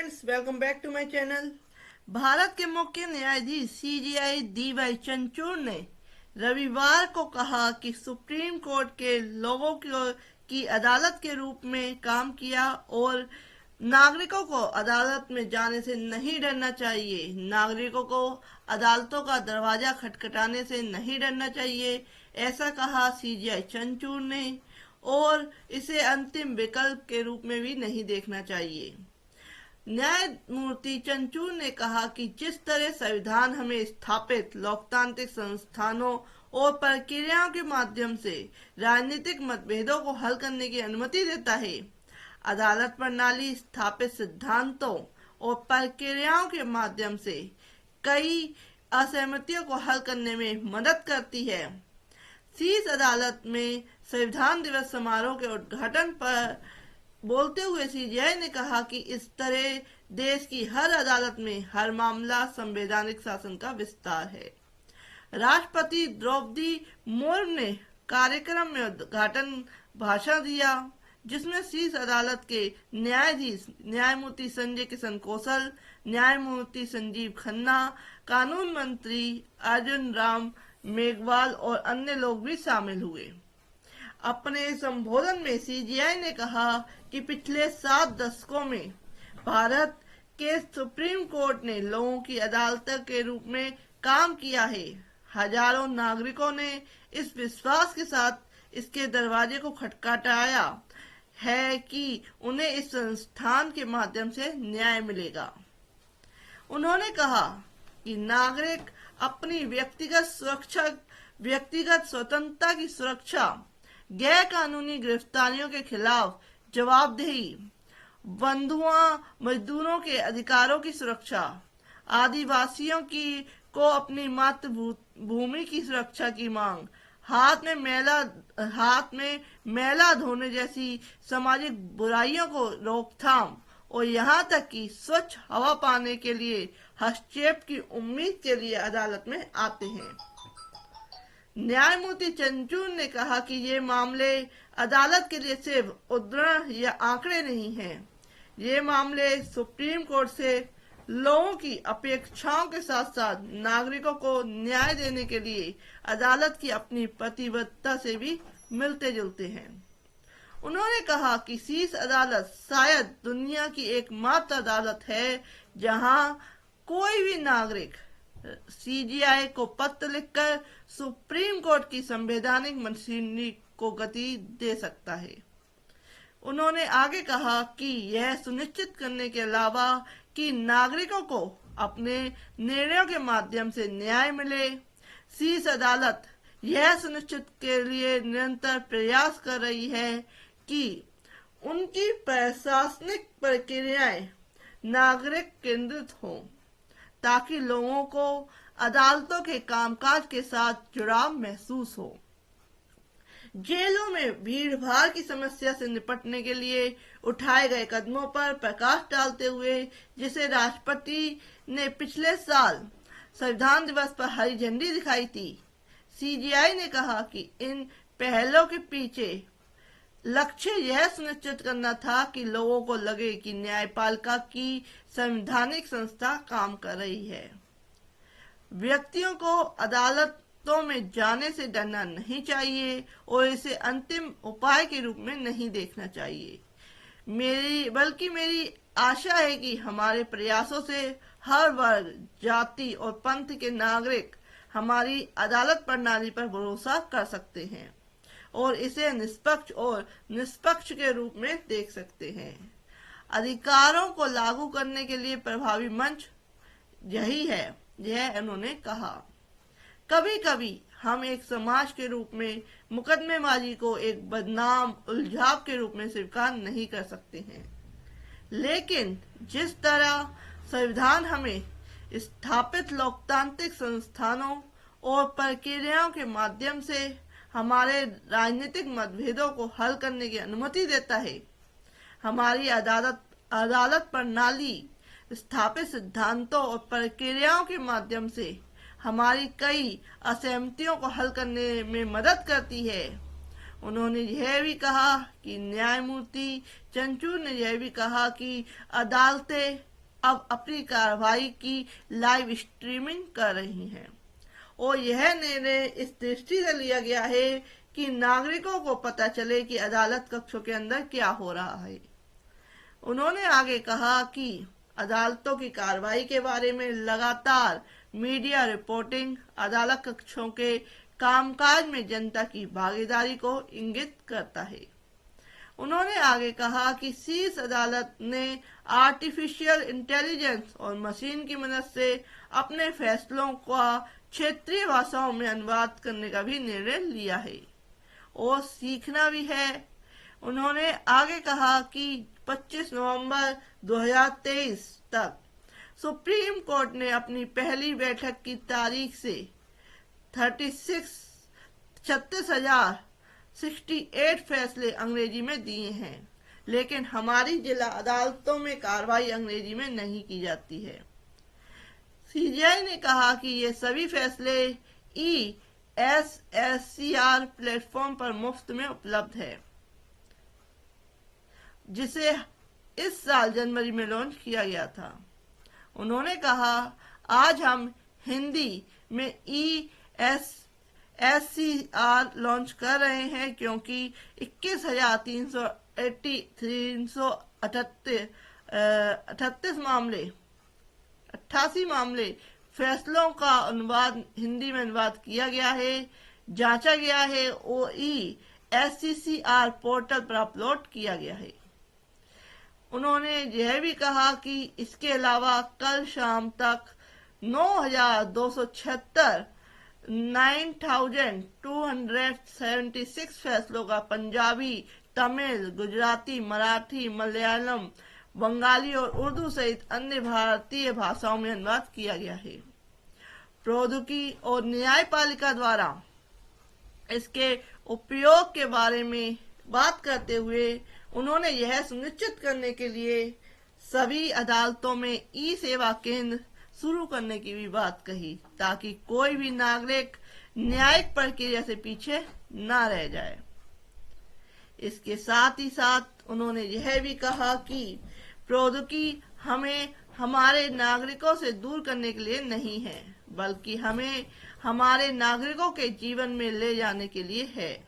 Friends, welcome back to my channel. Bharat के मुख्य न्यायाधीश सीजीआई डीवाई चंद्रचूड़ ने रविवार को कहा कि सुप्रीम कोर्ट के लोगों की अदालत के रूप में काम किया और नागरिकों को अदालत में जाने से नहीं डरना चाहिए। नागरिकों को अदालतों का दरवाजा खटखटाने से नहीं डरना चाहिए, ऐसा कहा सीजीआई चंद्रचूड़ ने, और इसे अंतिम विकल्प के रूप में भी नहीं देखना चाहिए। न्यायमूर्ति चंद्रचूड़ ने कहा कि जिस तरह संविधान हमें स्थापित लोकतांत्रिक संस्थानों और प्रक्रियाओं के माध्यम से राजनीतिक मतभेदों को हल करने की अनुमति देता है, अदालत प्रणाली स्थापित सिद्धांतों और प्रक्रियाओं के माध्यम से कई असहमतियों को हल करने में मदद करती है। शीर्ष अदालत में संविधान दिवस समारोह के उद्घाटन पर बोलते हुए सीजीआई ने कहा कि इस तरह देश की हर अदालत में हर मामला संवैधानिक शासन का विस्तार है। राष्ट्रपति द्रौपदी मुर्मू ने कार्यक्रम में उद्घाटन भाषण दिया, जिसमें शीर्ष अदालत के न्यायाधीश न्यायमूर्ति संजय किशन कौशल, न्यायमूर्ति संजीव खन्ना, कानून मंत्री अर्जुन राम मेघवाल और अन्य लोग भी शामिल हुए। अपने संबोधन में सीजीआई ने कहा कि पिछले 7 दशकों में भारत के सुप्रीम कोर्ट ने लोगों की अदालत के रूप में काम किया है। हजारों नागरिकों ने इस विश्वास के साथ इसके दरवाजे को खटखटाया है कि उन्हें इस संस्थान के माध्यम से न्याय मिलेगा। उन्होंने कहा कि नागरिक अपनी व्यक्तिगत स्वतंत्रता की सुरक्षा, गैर कानूनी गिरफ्तारियों के खिलाफ जवाबदेही, बंधुआ मजदूरों के अधिकारों की सुरक्षा, आदिवासियों को अपनी मातृभूमि की सुरक्षा की मांग, हाथ में मैला धोने जैसी सामाजिक बुराइयों को रोकथाम और यहाँ तक कि स्वच्छ हवा पाने के लिए हस्तक्षेप की उम्मीद के लिए अदालत में आते हैं। न्यायमूर्ति चंद्रचूड़ ने कहा कि ये मामले अदालत के लिए सिर्फ उद्धरण या आंकड़े नहीं हैं। ये मामले सुप्रीम कोर्ट से लोगों की अपेक्षाओं के साथ साथ नागरिकों को न्याय देने के लिए अदालत की अपनी प्रतिबद्धता से भी मिलते जुलते हैं। उन्होंने कहा कि शीर्ष अदालत शायद दुनिया की एकमात्र अदालत है जहां कोई भी नागरिक सीजीआई को पत्र लिखकर सुप्रीम कोर्ट की संवैधानिक मशीनरी को गति दे सकता है। उन्होंने आगे कहा कि यह सुनिश्चित करने के अलावा कि नागरिकों को अपने निर्णयों के माध्यम से न्याय मिले, शीर्ष अदालत यह सुनिश्चित के लिए निरंतर प्रयास कर रही है कि उनकी प्रशासनिक प्रक्रियाएं नागरिक केंद्रित हों, ताकि लोगों को अदालतों के कामकाज के साथ जुड़ाव महसूस हो। जेलों में भीड़ भाड़ की समस्या से निपटने के लिए उठाए गए कदमों पर प्रकाश डालते हुए, जिसे राष्ट्रपति ने पिछले साल संविधान दिवस पर हरी झंडी दिखाई थी, सीजीआई ने कहा कि इन पहलों के पीछे लक्ष्य यह सुनिश्चित करना था कि लोगों को लगे कि न्यायपालिका की संवैधानिक संस्था काम कर रही है। व्यक्तियों को अदालतों में जाने से डरना नहीं चाहिए और इसे अंतिम उपाय के रूप में नहीं देखना चाहिए। बल्कि मेरी आशा है कि हमारे प्रयासों से हर वर्ग, जाति और पंथ के नागरिक हमारी अदालत प्रणाली पर भरोसा कर सकते हैं और इसे निष्पक्ष के रूप में देख सकते हैं। अधिकारों को लागू करने के लिए प्रभावी मंच यही है, यह उन्होंने कहा। कभी कभी हम एक समाज के रूप में मुकदमेबाजी को एक बदनाम उलझाव के रूप में स्वीकार नहीं कर सकते हैं, लेकिन जिस तरह संविधान हमें स्थापित लोकतांत्रिक संस्थानों और प्रक्रियाओं के माध्यम से हमारे राजनीतिक मतभेदों को हल करने की अनुमति देता है, हमारी अदालत प्रणाली स्थापित सिद्धांतों और प्रक्रियाओं के माध्यम से हमारी कई असहमतियों को हल करने में मदद करती है। उन्होंने यह भी कहा कि न्यायमूर्ति चंद्रचूड़ ने यह भी कहा कि अदालतें अब अपनी कार्रवाई की लाइव स्ट्रीमिंग कर रही हैं और यह निर्णय इस दृष्टि से लिया गया है कि नागरिकों को पता चले कि अदालत कक्षों के अंदर क्या हो रहा है। उन्होंने आगे कहा कि अदालतों की कार्रवाई के बारे में लगातार मीडिया रिपोर्टिंग अदालत कक्षों के कामकाज में जनता की भागीदारी को इंगित करता है। उन्होंने आगे कहा कि शीर्ष अदालत ने आर्टिफिशियल इंटेलिजेंस और मशीन की मदद से अपने फैसलों का क्षेत्रीय भाषाओं में अनुवाद करने का भी निर्णय लिया है और सीखना भी है। उन्होंने आगे कहा कि 25 नवंबर 2023 तक सुप्रीम कोर्ट ने अपनी पहली बैठक की तारीख से 36,068 फैसले अंग्रेजी में दिए हैं, लेकिन हमारी जिला अदालतों में कार्रवाई अंग्रेजी में नहीं की जाती है। सीजीआई ने कहा कि ये सभी फैसले ESSCR प्लेटफॉर्म पर मुफ्त में उपलब्ध है, जिसे इस साल जनवरी में लॉन्च किया गया था। उन्होंने कहा, आज हम हिंदी में ESSCR लॉन्च कर रहे हैं क्योंकि 88 मामले फैसलों का अनुवाद हिंदी में अनुवाद किया गया है, जांचा गया है और ESSCR पोर्टल पर अपलोड किया गया है। उन्होंने यह भी कहा कि इसके अलावा कल शाम तक 9,276 फैसलों का पंजाबी, तमिल, गुजराती, मराठी, मलयालम, बंगाली और उर्दू सहित अन्य भारतीय भाषाओं में अनुवाद किया गया है। प्रौद्योगिकी और न्यायपालिका द्वारा इसके उपयोग के बारे में बात करते हुए उन्होंने यह सुनिश्चित करने के लिए सभी अदालतों में ई सेवा केंद्र शुरू करने की भी बात कही, ताकि कोई भी नागरिक न्यायिक प्रक्रिया से पीछे न रह जाए। इसके साथ ही साथ उन्होंने यह भी कहा कि प्रौद्योगिकी हमें हमारे नागरिकों से दूर करने के लिए नहीं है, बल्कि हमें हमारे नागरिकों के जीवन में ले जाने के लिए है।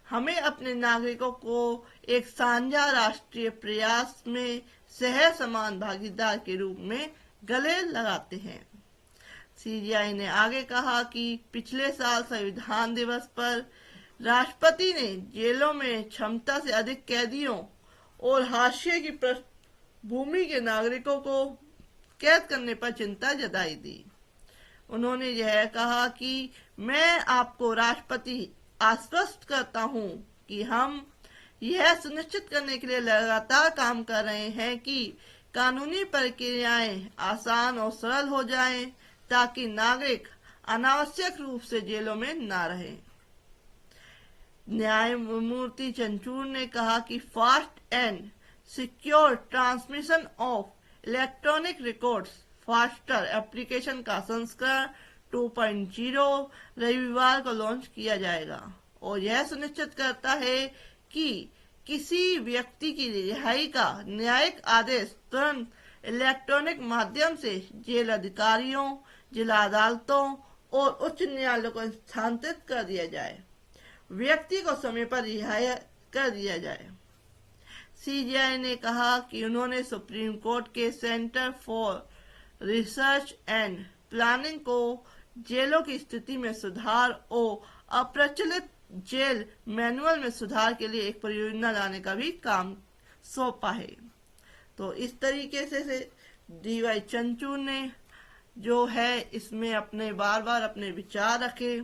हमें अपने नागरिकों को एक साझा राष्ट्रीय प्रयास में सह समान भागीदार के रूप में गले लगाते हैं। सीजीआई ने आगे कहा कि पिछले साल संविधान दिवस पर राष्ट्रपति ने जेलों में क्षमता से अधिक कैदियों और हाशिए की पृष्ठभूमि के नागरिकों को कैद करने पर चिंता जताई थी। उन्होंने यह कहा कि मैं आपको राष्ट्रपति आश्वस्त करता हूं कि हम यह सुनिश्चित करने के लिए लगातार काम कर रहे हैं कि कानूनी प्रक्रियाएं आसान और सरल हो जाएं, ताकि नागरिक अनावश्यक रूप से जेलों में न रहें। न्यायमूर्ति चंद्रचूड़ ने कहा कि fast and secure transmission of electronic records faster application का संस्करण 2.0 रविवार को लॉन्च किया जाएगा और यह सुनिश्चित करता है कि किसी व्यक्ति की रिहाई का न्यायिक आदेश तुरंत इलेक्ट्रॉनिक माध्यम से जेल अधिकारियों, जिला अदालतों और उच्च न्यायालयों को स्थानांतरित कर दिया जाए, व्यक्ति को समय पर रिहाई कर दिया जाए। सीजीआई ने कहा कि उन्होंने सुप्रीम कोर्ट के centre for research and planning को जेलों की स्थिति में सुधार और अप्रचलित जेल मैनुअल में सुधार के लिए एक परियोजना लाने का भी काम सौंपा है। तो इस तरीके से डीवाई चंद्रचूड़ ने जो है इसमें अपने बार बार अपने विचार रखे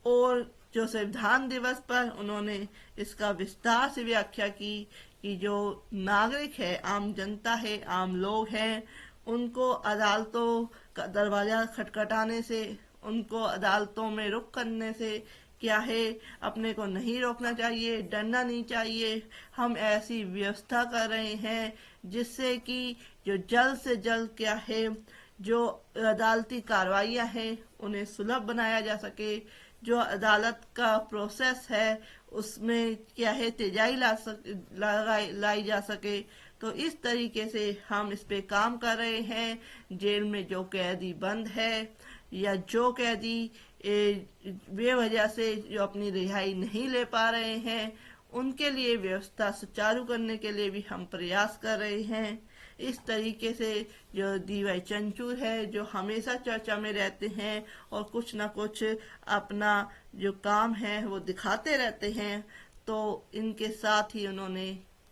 और जो संविधान दिवस पर उन्होंने इसका विस्तार से व्याख्या की कि जो नागरिक है, आम जनता है, आम लोग हैं, उनको अदालतों का दरवाजा खटखटाने से, उनको अदालतों में रुख करने से क्या है, अपने को नहीं रोकना चाहिए, डरना नहीं चाहिए। हम ऐसी व्यवस्था कर रहे हैं जिससे कि जो जल्द से जल्द क्या है, जो अदालती कार्रवाइयाँ हैं उन्हें सुलभ बनाया जा सके, जो अदालत का प्रोसेस है उसमें क्या है तेजाई लाई जा सके। तो इस तरीके से हम इस पे काम कर रहे हैं। जेल में जो कैदी बंद है या जो कैदी बेवजह से जो अपनी रिहाई नहीं ले पा रहे हैं, उनके लिए व्यवस्था सुचारू करने के लिए भी हम प्रयास कर रहे हैं। इस तरीके से जो DY चंचूर है, जो हमेशा चर्चा में रहते हैं और कुछ ना कुछ अपना जो काम है वो दिखाते रहते हैं, तो इनके साथ ही उन्होंने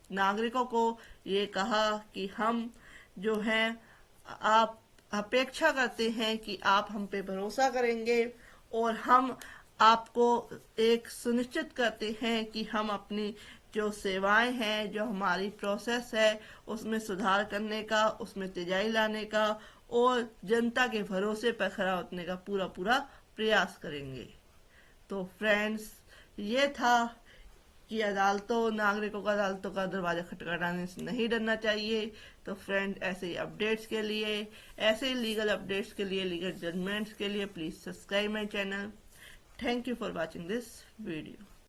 नागरिकों को ये कहा कि हम जो हैं, आप अपेक्षा करते हैं कि आप हम पे भरोसा करेंगे और हम आपको एक सुनिश्चित करते हैं कि हम अपनी जो सेवाएं हैं, जो हमारी प्रोसेस है, उसमें सुधार करने का, उसमें तेजाई लाने का और जनता के भरोसे पर खरा उतरने का पूरा पूरा प्रयास करेंगे। तो फ्रेंड्स, ये था कि नागरिकों का अदालतों का दरवाजा खटखटाने से नहीं डरना चाहिए। तो फ्रेंड, ऐसे ही अपडेट्स के लिए, ऐसे ही लीगल अपडेट्स के लिए, लीगल जजमेंट्स के लिए please subscribe my channel. Thank you for watching this video.